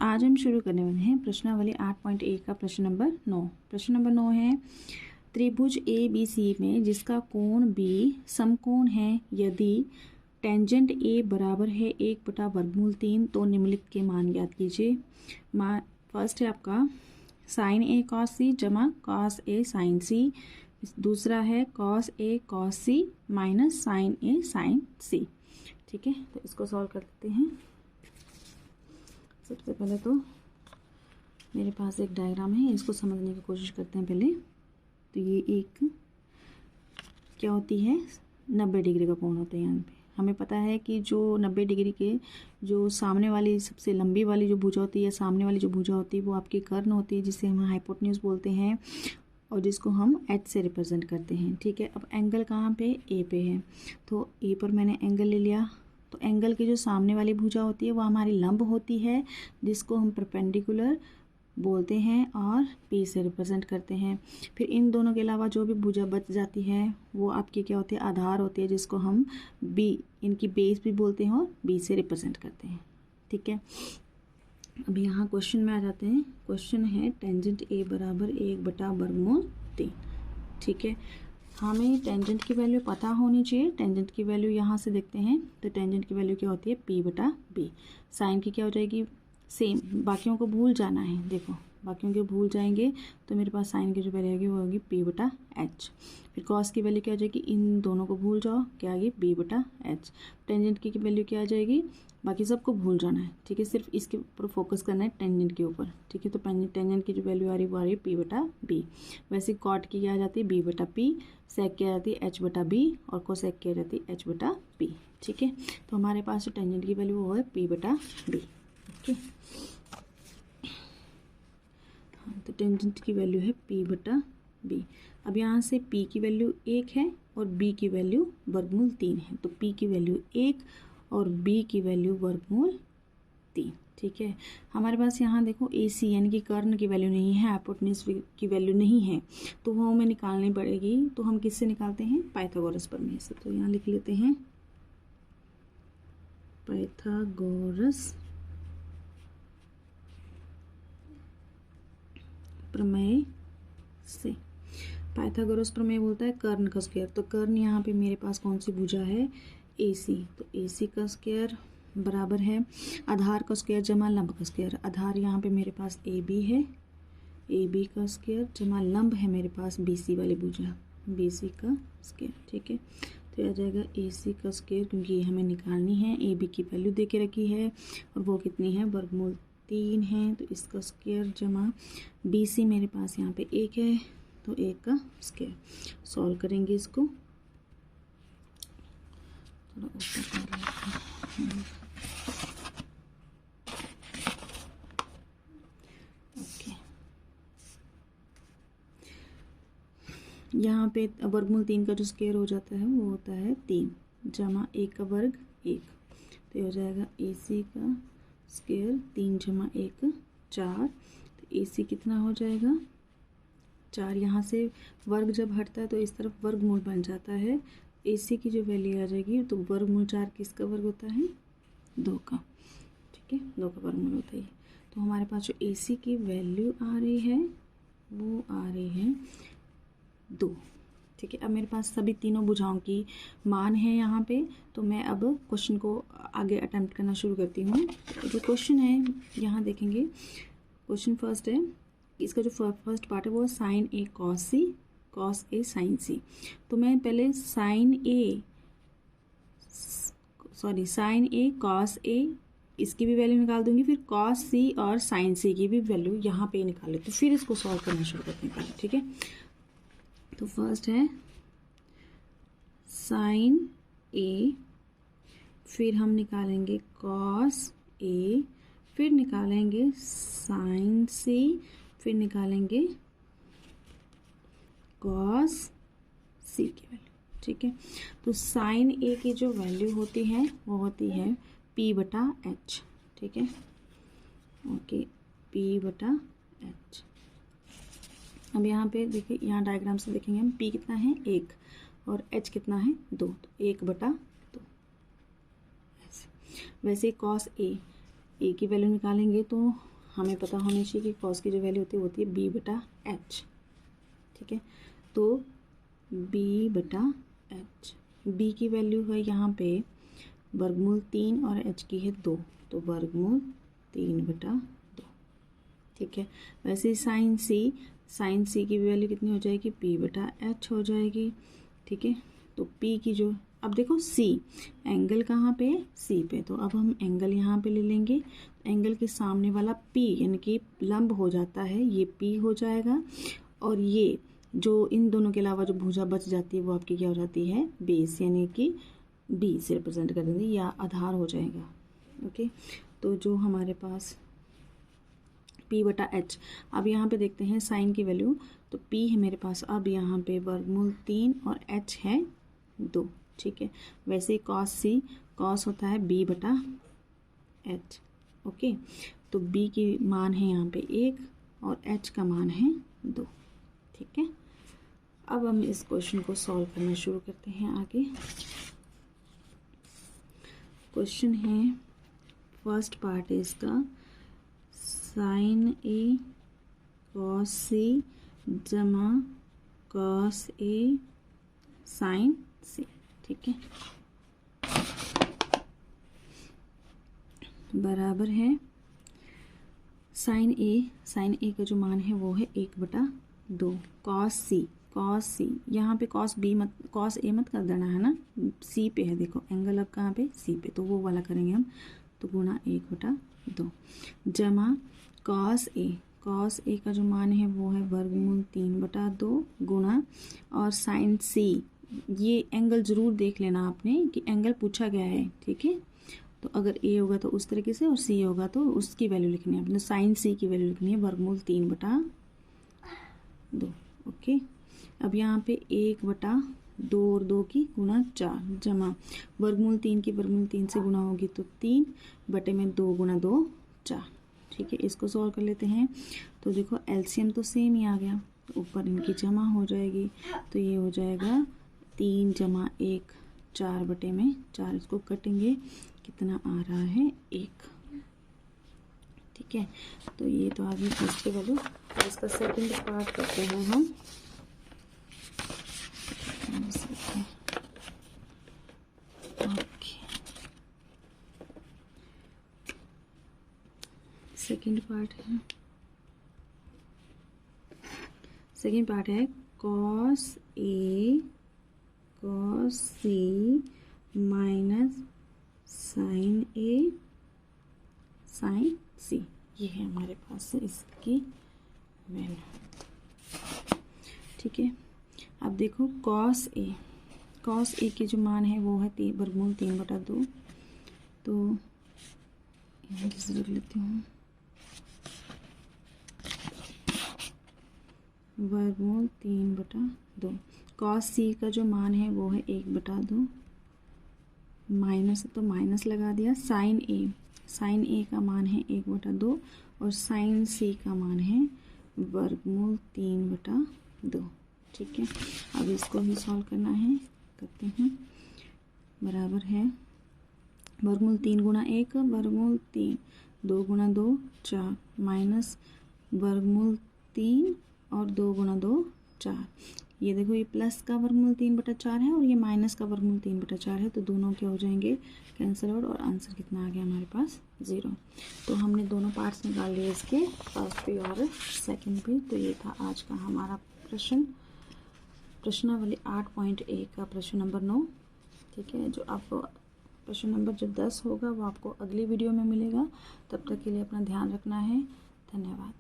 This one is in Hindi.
आज हम शुरू करने वाले हैं प्रश्नावली 8.1 का प्रश्न नंबर 9। प्रश्न नंबर 9 है, त्रिभुज ए बी सी में जिसका कोण बी समकोण है यदि टेंजेंट ए बराबर है 1/वर्गमूल 3 तो निम्नलिखित के मान ज्ञात कीजिए। फर्स्ट है आपका साइन ए कॉस सी जमा कॉस ए साइन सी, दूसरा है cos A cos C minus sign A sign सी। ठीक है, तो इसको सॉल्व कर लेते हैं। सबसे पहले तो मेरे पास एक डायग्राम है, इसको समझने की कोशिश करते हैं पहले। तो ये एक क्या होती है, 90 डिग्री का कोण होता है। यहाँ पे हमें पता है कि जो 90 डिग्री के जो सामने वाली सबसे लंबी वाली जो भुजा होती है, सामने वाली जो भुजा होती है वो आपकी कर्ण होती है, जिसे हम हाइपोटेन्यूज बोलते हैं और जिसको हम एच से रिप्रेजेंट करते हैं। ठीक है, अब एंगल कहाँ पे, ए पे है, तो ए पर मैंने एंगल ले लिया। तो एंगल की जो सामने वाली भुजा होती है वो हमारी लंब होती है, जिसको हम परपेंडिकुलर बोलते हैं और पी से रिप्रेजेंट करते हैं। फिर इन दोनों के अलावा जो भी भुजा बच जाती है वो आपकी क्या होती है, आधार होती है, जिसको हम बी, इनकी बेस भी बोलते हैं और बी से रिप्रेजेंट करते हैं। ठीक है, अब यहाँ क्वेश्चन में आ जाते हैं। क्वेश्चन है टेंजेंट ए बराबर 1/वर्गमूल 3। ठीक है, हमें टेंजेंट की वैल्यू पता होनी चाहिए। टेंजेंट की वैल्यू यहाँ से देखते हैं, तो टेंजेंट की वैल्यू क्या होती है, p/b। साइन की क्या हो जाएगी, सेम, बाकियों को भूल जाना है। देखो बाकियों के भूल जाएंगे तो मेरे पास साइन की जो वैल्यू होगी वो होगी p/h। फिर कॉस की वैल्यू क्या हो जाएगी, इन दोनों को भूल जाओ, क्या आ गई b/h। टेंजेंट की वैल्यू क्या आ जाएगी, बाकी सबको भूल जाना है। ठीक है, सिर्फ इसके ऊपर फोकस करना है, टेंजेंट के ऊपर। ठीक है, तो टेंजेंट की जो वैल्यू आ रही है वो आ रही है p/b। वैसे कॉट की क्या आ जाती है, b/p, सेक की आ जाती है h/b और कोसेक की आ जाती है h/p। ठीक है, तो हमारे पास जो टेंजेंट की वैल्यू वो है p/b। ओके, हाँ, तो टेंजेंट की वैल्यू है p/b। अब यहाँ से p की वैल्यू 1 है और b की वैल्यू वर्गमूल 3 है, तो p की वैल्यू 1 और b की वैल्यू वर्गमूल 3। ठीक है, हमारे पास यहाँ देखो AC यानी कि कर्ण की वैल्यू नहीं है, हाइपोटेन्यूज की वैल्यू नहीं है, तो वो हमें निकालनी पड़ेगी। तो हम किससे निकालते हैं, पाइथागोरस प्रमेय से। तो यहाँ लिख लेते हैं पाइथागोरस प्रमेय से। पाइथागोरस प्रमेय बोलता है कर्ण का स्क्वायर। तो कर्ण यहाँ पे मेरे पास कौन सी भुजा है, AC, तो AC का स्क्वायर बराबर है आधार का स्क्वायर जमा लंब का स्क्वायर। आधार यहाँ पे मेरे पास AB है, AB का स्क्वायर जमा लंब है मेरे पास BC वाली भुजा, BC का स्क्वायर। ठीक है, तो आ जाएगा AC का स्क्वायर, क्योंकि ये हमें निकालनी है। AB की वैल्यू दे के रखी है और वो कितनी है, वर्गमूल 3 है, तो इसका स्क्वायर जमा BC मेरे पास यहाँ पे 1 है, तो 1 का स्क्वायर। सॉल्व करेंगे इसको, थोड़ा ऊपर कर लेते हैं। ओके, यहाँ पे वर्गमूल 3 का जो स्क्वायर हो जाता है वो होता है 3 जमा 1 का वर्ग 1, तो ये हो जाएगा AC का स्क्वायर 3 जमा 1 4। तो AC कितना हो जाएगा, 4। यहाँ से वर्ग जब हटता है तो इस तरफ वर्गमूल बन जाता है। AC की जो वैल्यू आ जाएगी, तो वर्गमूल 4 किसका वर्ग होता है, 2 का। ठीक है, 2 का वर्गमूल होता है। तो हमारे पास जो AC की वैल्यू आ रही है वो आ रही है 2। ठीक है, अब मेरे पास सभी तीनों भुजाओं की मान है यहाँ पे, तो मैं अब क्वेश्चन को आगे अटेम्प्ट करना शुरू करती हूँ। जो क्वेश्चन है यहाँ देखेंगे, क्वेश्चन फर्स्ट है, इसका जो फर्स्ट पार्ट है वो है sign A cos C, cos A sign सी। तो मैं पहले साइन ए कॉस ए इसकी भी वैल्यू निकाल दूंगी, फिर कॉस सी और साइन सी की भी वैल्यू यहाँ पे निकाल लेती हूँ, फिर इसको सॉल्व करना शुरू करते हैं पहले। ठीक है, तो फर्स्ट है साइन ए, फिर हम निकालेंगे कॉस ए, फिर निकालेंगे साइन सी, फिर निकालेंगे कॉस सी की वैल्यू। ठीक है, तो साइन ए की जो वैल्यू होती है वो होती है p/h। ठीक है, ओके, p/h। अब यहाँ पे देखिए, यहाँ डायग्राम से देखेंगे हम, p कितना है 1 और h कितना है 2, तो 1/2। वैसे कॉस ए, ए की वैल्यू निकालेंगे तो हमें पता होनी चाहिए कि कॉस की जो वैल्यू होती है वो होती है बी बटा एच। ठीक है, तो बी बटा एच, बी की वैल्यू है यहाँ पे वर्गमूल 3 और एच की है 2, तो वर्गमूल 3 बटा 2। ठीक है, वैसे साइन सी की वैल्यू कितनी हो जाएगी, पी बटा एच हो जाएगी। ठीक है, तो पी की जो, अब देखो सी एंगल कहाँ पे, सी पे, तो अब हम एंगल यहाँ पे ले लेंगे। एंगल के सामने वाला पी यानी कि लंब हो जाता है, ये पी हो जाएगा, और ये जो इन दोनों के अलावा जो भुजा बच जाती है वो आपकी क्या हो जाती है, बेस, यानी कि बी से रिप्रेजेंट कर देंगे या आधार हो जाएगा। ओके, तो जो हमारे पास P बटा एच, अब यहाँ पे देखते हैं साइन की वैल्यू, तो P है मेरे पास अब यहाँ पे वर्गमूल 3 और H है 2। ठीक है, वैसे ही कॉस होता है B बटा एच। ओके, तो B की मान है यहाँ पे 1 और H का मान है 2। ठीक है, अब हम इस क्वेश्चन को सॉल्व करना शुरू करते हैं आगे। क्वेश्चन है, फर्स्ट पार्ट है इसका, साइन ए कॉस सी जमा कॉस ए साइन सी। ठीक है, बराबर है साइन ए का जो मान है वो है 1/2 कॉस सी यहाँ पे कॉस ए मत कर देना है ना, सी पे है, देखो एंगल अब कहाँ पे, सी पे, तो वो वाला करेंगे हम, तो गुणा 1/2 जमा कॉस ए का जो मान है वो है वर्गमूल 3/2 गुणा, और साइन सी, ये एंगल ज़रूर देख लेना आपने कि एंगल पूछा गया है। ठीक है, तो अगर ए होगा तो उस तरीके से और सी होगा तो उसकी वैल्यू लिखनी है आपने, साइन सी की वैल्यू लिखनी है वर्गमूल 3/2। ओके, अब यहाँ पे 1/2 और 2 की गुणा 4 जमा वर्गमूल 3 की वर्गमूल 3 से गुणा होगी तो 3 बटे में 2 गुणा 2 4। ठीक है, इसको सॉल्व कर लेते हैं, तो देखो एलसीएम तो सेम ही आ गया, तो ऊपर इनकी जमा हो जाएगी, तो ये हो जाएगा 3 जमा 1 4 बटे में 4, इसको कटेंगे, कितना आ रहा है 1। ठीक है, तो ये तो आ गई फर्स्ट की वैल्यू। इसका सेकंड पार्ट करते हैं हम। ओके, सेकंड पार्ट है कॉस सी माइनस साइन ए साइन सी, ये है हमारे पास इसकी वैल्यू। ठीक है, अब देखो कॉस ए की जो मान है वो है वर्गमूल 3/2, तो यहाँ से लिख लेती हूँ वर्गमूल 3/2। कॉस सी का जो मान है वो है 1/2, माइनस तो माइनस लगा दिया, साइन ए का मान है 1/2 और साइन सी का मान है वर्गमूल 3/2। ठीक है, अब इसको भी सॉल्व करना है, करते हैं। बराबर है वर्गमूल 3 गुणा 1 वर्गमूल 3, 2 गुणा 2 4, माइनस वर्गमूल 3 और 2 गुणा 2 4। ये देखो ये प्लस का वर्गमूल 3/4 है और ये माइनस का वर्गमूल 3/4 है, तो दोनों क्या हो जाएंगे, कैंसिल आउट, और आंसर कितना आ गया हमारे पास 0। तो हमने दोनों पार्ट्स निकाल लिए इसके, फर्स्ट भी और सेकंड भी। तो ये था आज का हमारा प्रश्नावली 8.1 का प्रश्न नंबर 9। ठीक है, जो आपको प्रश्न नंबर जो 10 होगा वो आपको अगली वीडियो में मिलेगा। तब तक के लिए अपना ध्यान रखना है। धन्यवाद।